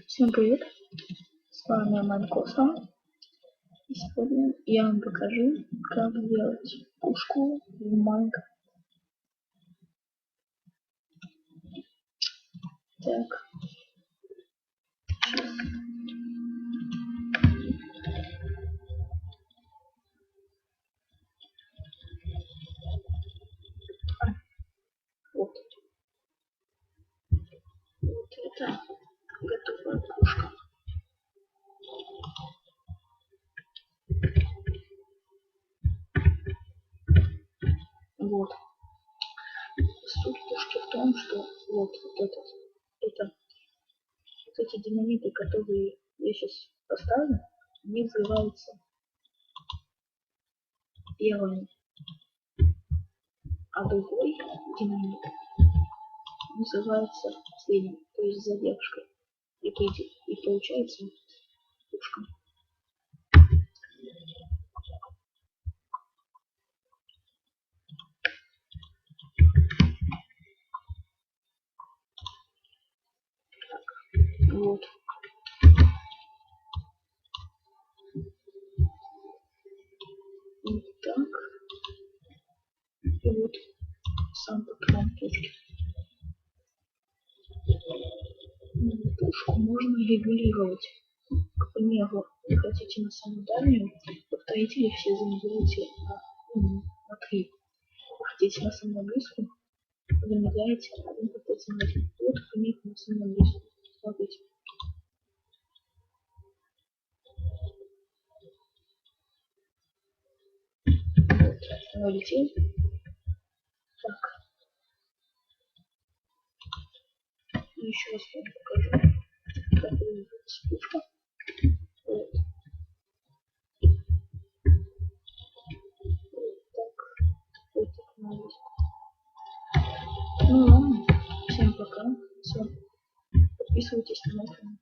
Всем привет, с вами Майнкофтом, и сегодня я вам покажу, как сделать пушку в Майнкрафте. Так. Вот это готовая пушка. Вот. Суть пушки в том, что вот эти динамиты, которые я сейчас поставлю, они взрываются первыми, а другой динамит называется последним, то есть задержкой. И получается пушка. Вот. Вот так. И вот сам патрон пушки. Пушку можно регулировать. К примеру, вы хотите на самую дальнюю, повторители все замедляете на 3. Вы хотите на самую близкую, замедляете 1/1. Вот, к примеру, на самую близкую. Смотрите. Вот, она летит. Так. И еще раз вам покажу, как выглядит пушка. Вот. Вот так надо. Ну ладно, всем пока. Всем подписывайтесь на мой канал.